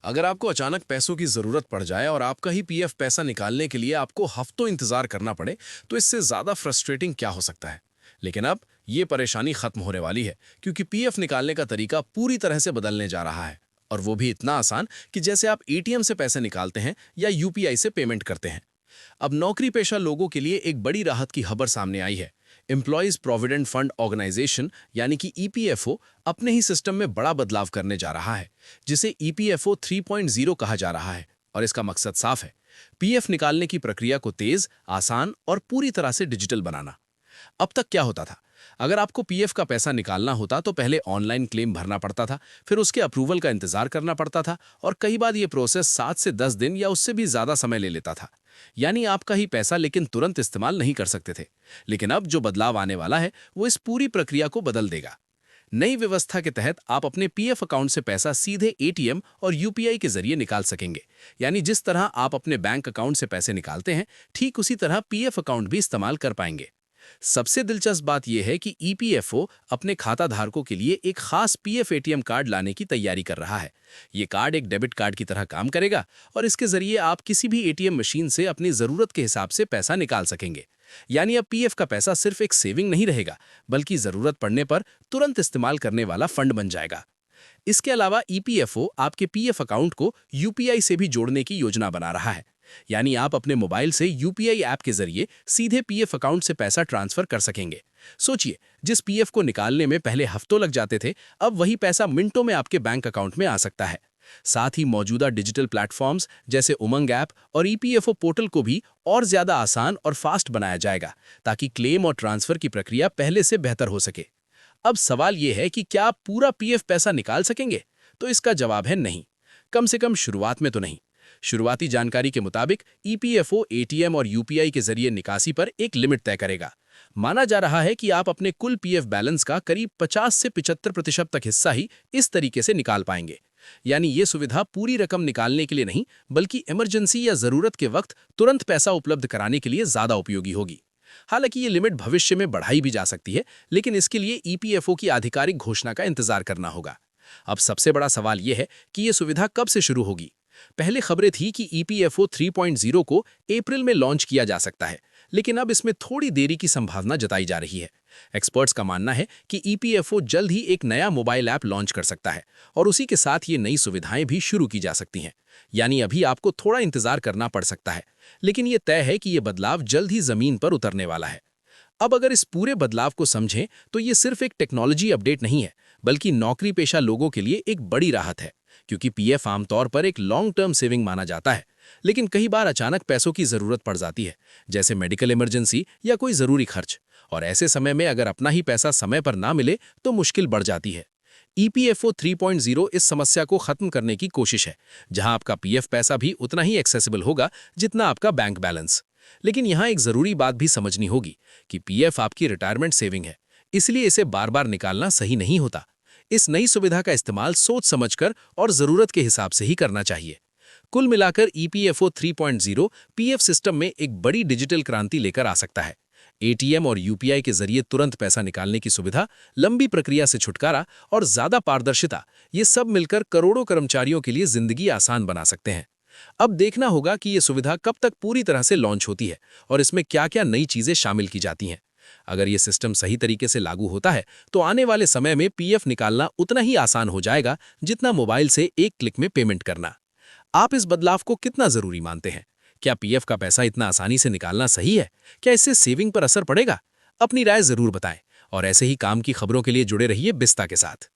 अगर आपको अचानक पैसों की जरूरत पड़ जाए और आपका ही पीएफ पैसा निकालने के लिए आपको हफ्तों इंतजार करना पड़े, तो इससे ज्यादा फ्रस्ट्रेटिंग क्या हो सकता है। लेकिन अब ये परेशानी खत्म होने वाली है, क्योंकि पीएफ निकालने का तरीका पूरी तरह से बदलने जा रहा है। और वो भी इतना आसान कि जैसे आप एटीएम से पैसे निकालते हैं या यूपीआई से पेमेंट करते हैं। अब नौकरी पेशा लोगों के लिए एक बड़ी राहत की खबर सामने आई है। एम्प्लॉयज प्रोविडेंट फंड ऑर्गेनाइजेशन यानी कि ईपीएफओ अपने ही सिस्टम में बड़ा बदलाव करने जा रहा है, जिसे ईपीएफओ 3.0 कहा जा रहा है। और इसका मकसद साफ है, पीएफ निकालने की प्रक्रिया को तेज, आसान और पूरी तरह से डिजिटल बनाना। अब तक क्या होता था, अगर आपको पीएफ का पैसा निकालना होता तो पहले ऑनलाइन क्लेम भरना पड़ता था, फिर उसके अप्रूवल का इंतजार करना पड़ता था, और कई बार ये प्रोसेस 7 से 10 दिन या उससे भी ज्यादा समय ले लेता था। यानी आपका ही पैसा लेकिन तुरंत इस्तेमाल नहीं कर सकते थे। लेकिन अब जो बदलाव आने वाला है वो इस पूरी प्रक्रिया को बदल देगा। नई व्यवस्था के तहत आप अपने पीएफ अकाउंट से पैसा सीधे एटीएम और यूपीआई के जरिए निकाल सकेंगे। यानी जिस तरह आप अपने बैंक अकाउंट से पैसे निकालते हैं, ठीक उसी तरह पीएफ अकाउंट भी इस्तेमाल कर पाएंगे। सबसे दिलचस्प बात यह है कि ईपीएफओ अपने खाता धारकों के लिए एक खास पीएफ एटीएम कार्ड लाने की तैयारी कर रहा है। ये कार्ड एक डेबिट कार्ड की तरह काम करेगा और इसके जरिए आप किसी भी एटीएम मशीन से अपनी जरूरत के हिसाब से पैसा निकाल सकेंगे। यानी अब पीएफ का पैसा सिर्फ एक सेविंग नहीं रहेगा, बल्कि जरूरत पड़ने पर तुरंत इस्तेमाल करने वाला फंड बन जाएगा। इसके अलावा ईपीएफओ आपके पीएफ अकाउंट को यूपीआई से भी जोड़ने की योजना बना रहा है। यानी आप अपने मोबाइल से यूपीआई ऐप के जरिए सीधे पीएफ अकाउंट से पैसा ट्रांसफर कर सकेंगे। सोचिए, जिस पीएफ को निकालने में पहले हफ्तों लग जाते थे, अब वही पैसा मिनटों में आपके बैंक अकाउंट में आ सकता है। साथ ही मौजूदा डिजिटल प्लेटफॉर्म्स जैसे उमंग ऐप और ईपीएफओ पोर्टल को भी और ज्यादा आसान और फास्ट बनाया जाएगा, ताकि क्लेम और ट्रांसफर की प्रक्रिया पहले से बेहतर हो सके। अब सवाल यह है कि क्या आप पूरा पीएफ पैसा निकाल सकेंगे? तो इसका जवाब है नहीं, कम से कम शुरुआत में तो नहीं। शुरुआती जानकारी के मुताबिक ईपीएफओ एटीएम और यूपीआई के जरिए निकासी पर एक लिमिट तय करेगा। माना जा रहा है कि आप अपने कुल पीएफ बैलेंस का करीब 50 से 75% तक हिस्सा ही इस तरीके से निकाल पाएंगे। यानी ये सुविधा पूरी रकम निकालने के लिए नहीं, बल्कि इमरजेंसी या जरूरत के वक्त तुरंत पैसा उपलब्ध कराने के लिए ज्यादा उपयोगी होगी। हालांकि ये लिमिट भविष्य में बढ़ाई भी जा सकती है, लेकिन इसके लिए ईपीएफओ की आधिकारिक घोषणा का इंतजार करना होगा। अब सबसे बड़ा सवाल यह है कि ये सुविधा कब से शुरू होगी। पहले खबरें थी कि ईपीएफओ 3.0 को अप्रैल में लॉन्च किया जा सकता है, लेकिन अब इसमें थोड़ी देरी की संभावना जताई जा रही है। एक्सपर्ट्स का मानना है कि ईपीएफओ जल्द ही एक नया मोबाइल ऐप लॉन्च कर सकता है और उसी के साथ ये नई सुविधाएं भी शुरू की जा सकती हैं। यानी अभी आपको थोड़ा इंतजार करना पड़ सकता है, लेकिन ये तय है कि ये बदलाव जल्द ही जमीन पर उतरने वाला है। अब अगर इस पूरे बदलाव को समझें तो ये सिर्फ एक टेक्नोलॉजी अपडेट नहीं है, बल्कि नौकरी पेशा लोगों के लिए एक बड़ी राहत है। क्योंकि पीएफ आमतौर पर एक लॉन्ग टर्म सेविंग माना जाता है, लेकिन कई बार अचानक पैसों की जरूरत पड़ जाती है, जैसे मेडिकल इमरजेंसी या कोई जरूरी खर्च। और ऐसे समय में अगर अपना ही पैसा समय पर ना मिले तो मुश्किल बढ़ जाती है। ईपीएफओ 3.0 इस समस्या को खत्म करने की कोशिश है, जहां आपका पीएफ पैसा भी उतना ही एक्सेसिबल होगा जितना आपका बैंक बैलेंस। लेकिन यहां एक जरूरी बात भी समझनी होगी कि पीएफ आपकी रिटायरमेंट सेविंग है, इसलिए इसे बार बार निकालना सही नहीं होता। इस नई सुविधा का इस्तेमाल सोच समझकर और जरूरत के हिसाब से ही करना चाहिए। कुल मिलाकर ईपीएफओ 3.0 पीएफ सिस्टम में एक बड़ी डिजिटल क्रांति लेकर आ सकता है। एटीएम और यूपीआई के जरिए तुरंत पैसा निकालने की सुविधा, लंबी प्रक्रिया से छुटकारा और ज्यादा पारदर्शिता, ये सब मिलकर करोड़ों कर्मचारियों के लिए जिंदगी आसान बना सकते हैं। अब देखना होगा कि ये सुविधा कब तक पूरी तरह से लॉन्च होती है और इसमें क्या-क्या नई चीजें शामिल की जाती हैं। अगर ये सिस्टम सही तरीके से लागू होता है तो आने वाले समय में पीएफ निकालना उतना ही आसान हो जाएगा जितना मोबाइल से एक क्लिक में पेमेंट करना। आप इस बदलाव को कितना जरूरी मानते हैं? क्या पीएफ का पैसा इतना आसानी से निकालना सही है? क्या इससे सेविंग पर असर पड़ेगा? अपनी राय जरूर बताएं और ऐसे ही काम की खबरों के लिए जुड़े रहिए बिस्ता के साथ।